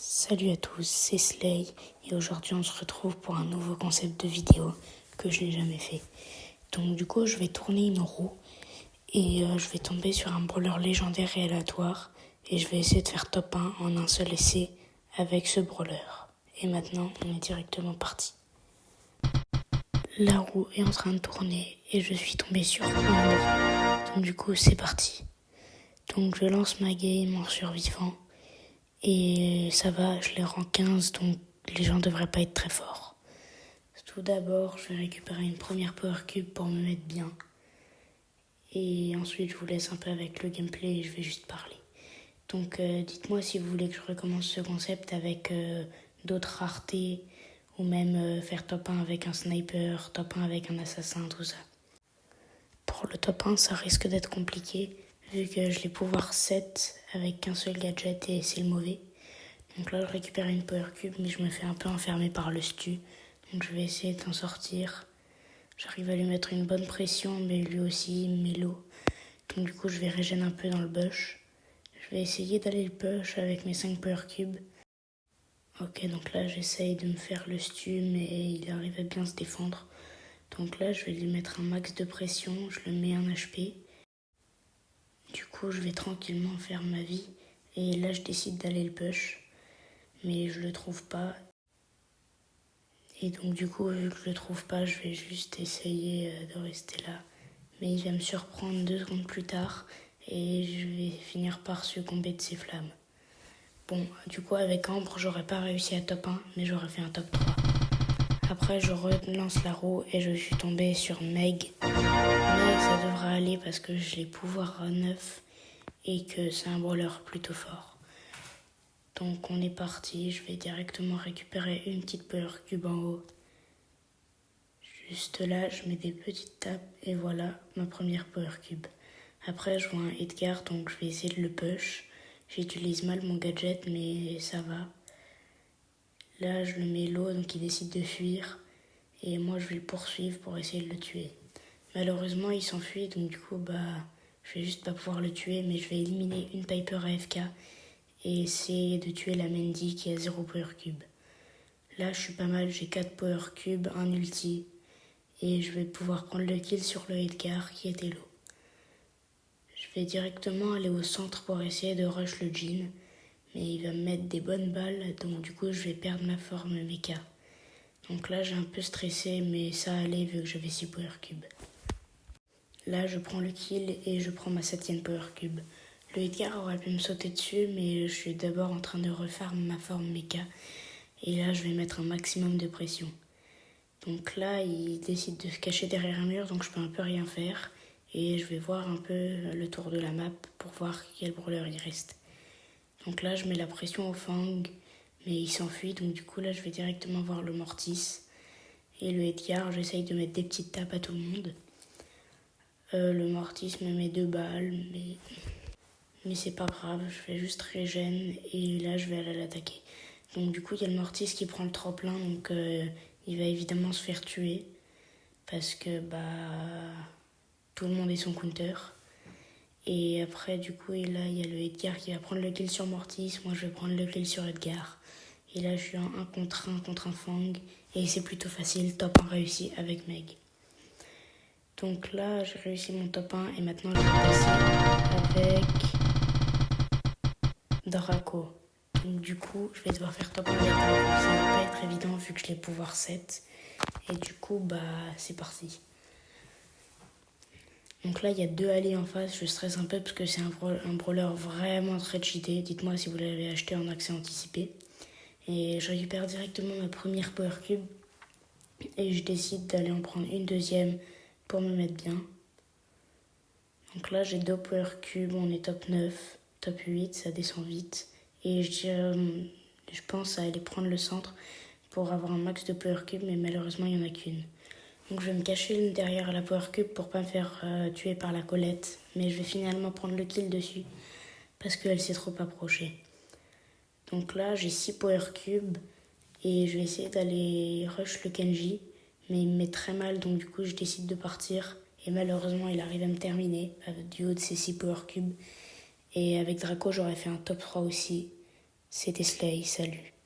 Salut à tous, c'est Slay et aujourd'hui on se retrouve pour un nouveau concept de vidéo que je n'ai jamais fait. Donc du coup je vais tourner une roue et je vais tomber sur un brawler légendaire et aléatoire et je vais essayer de faire top 1 en un seul essai avec ce brawler. Et maintenant on est directement parti. La roue est en train de tourner et je suis tombé sur Ambre. Donc du coup c'est parti. Donc je lance ma game en survivant. Et ça va, je les rends 15, donc les gens devraient pas être très forts. Tout d'abord, je vais récupérer une première power cube pour me mettre bien. Et ensuite, je vous laisse un peu avec le gameplay et je vais juste parler. Donc, dites-moi si vous voulez que je recommence ce concept avec d'autres raretés ou même faire top 1 avec un sniper, top 1 avec un assassin, tout ça. Pour le top 1, ça risque d'être compliqué vu que je l'ai pouvoir 7 avec qu'un seul gadget et c'est le mauvais. Donc là, je récupère une power cube, mais je me fais un peu enfermer par le stu. Donc je vais essayer d'en sortir. J'arrive à lui mettre une bonne pression, mais lui aussi, il met l'eau. Donc du coup, je vais régénérer un peu dans le bush. Je vais essayer d'aller le push avec mes 5 power cubes. Ok, donc là, j'essaye de me faire le stu, mais il arrive à bien se défendre. Donc là, je vais lui mettre un max de pression. Je le mets en HP. Du coup, je vais tranquillement faire ma vie. Et là, je décide d'aller le push. Mais je le trouve pas. Et donc du coup, vu que je le trouve pas, je vais juste essayer de rester là. Mais il va me surprendre 2 secondes plus tard et je vais finir par succomber de ses flammes. Bon, du coup avec Ambre, j'aurais pas réussi à top 1, mais j'aurais fait un top 3. Après, je relance la roue et je suis tombée sur Meg. Mais ça devra aller parce que j'ai pouvoir 9 et que c'est un brawler plutôt fort. Donc on est parti, je vais directement récupérer une petite power cube en haut. Juste là, je mets des petites tapes et voilà ma première power cube. Après, je vois un Edgar, donc je vais essayer de le push. J'utilise mal mon gadget, mais ça va. Là, je le mets low, donc il décide de fuir. Et moi, je vais le poursuivre pour essayer de le tuer. Malheureusement, il s'enfuit, donc du coup, je vais juste pas pouvoir le tuer, mais je vais éliminer une Piper AFK et essayer de tuer la Mandy qui a 0 power cube. Là, je suis pas mal, j'ai 4 power cubes, un ulti. Et je vais pouvoir prendre le kill sur le Edgar qui était low. Je vais directement aller au centre pour essayer de rush le Jhin. Mais il va me mettre des bonnes balles, donc du coup je vais perdre ma forme mecha. Donc là j'ai un peu stressé, mais ça allait vu que j'avais 6 power cubes. Là je prends le kill et je prends ma 7ème power cube. Le Edgar aurait pu me sauter dessus, mais je suis d'abord en train de refaire ma forme mecha. Et là je vais mettre un maximum de pression. Donc là, il décide de se cacher derrière un mur, donc je peux un peu rien faire. Et je vais voir un peu le tour de la map pour voir quel brawler il reste. Donc là, je mets la pression au Fang, mais il s'enfuit, donc du coup là, je vais directement voir le Mortis. Et le Edgar, j'essaye de mettre des petites tapes à tout le monde. Le Mortis me met 2 balles, mais c'est pas grave, je vais juste régène et là, je vais aller l'attaquer. Donc du coup, il y a le Mortis qui prend le tremplin, donc il va évidemment se faire tuer parce que tout le monde est son counter. Et après, du coup, et là, il y a le Edgar qui va prendre le kill sur Mortis. Moi, je vais prendre le kill sur Edgar. Et là, je suis en 1 contre un Fang. Et c'est plutôt facile, top 1 réussi avec Meg. Donc là, j'ai réussi mon top 1. Et maintenant, je vais passer avec Draco. Donc du coup, je vais devoir faire top 1 avec Draco. Ça va pas être évident vu que je l'ai pouvoir 7. Et du coup, c'est parti. Donc là, il y a 2 alliés en face. Je stresse un peu parce que c'est un brawler vraiment très cheaté. Dites-moi si vous l'avez acheté en accès anticipé. Et je récupère directement ma première power cube. Et je décide d'aller en prendre une deuxième pour me mettre bien. Donc là, j'ai 2 power cubes. On est top 9, top 8. Ça descend vite. Et je pense à aller prendre le centre pour avoir un max de power cube. Mais malheureusement, il n'y en a qu'une. Donc je vais me cacher derrière la power cube pour pas me faire tuer par la Colette. Mais je vais finalement prendre le kill dessus parce qu'elle s'est trop approchée. Donc là j'ai 6 power cubes et je vais essayer d'aller rush le Kenji. Mais il me met très mal, donc du coup je décide de partir. Et malheureusement il arrive à me terminer du haut de ses 6 power cubes. Et avec Draco j'aurais fait un top 3 aussi. C'était Slay, salut.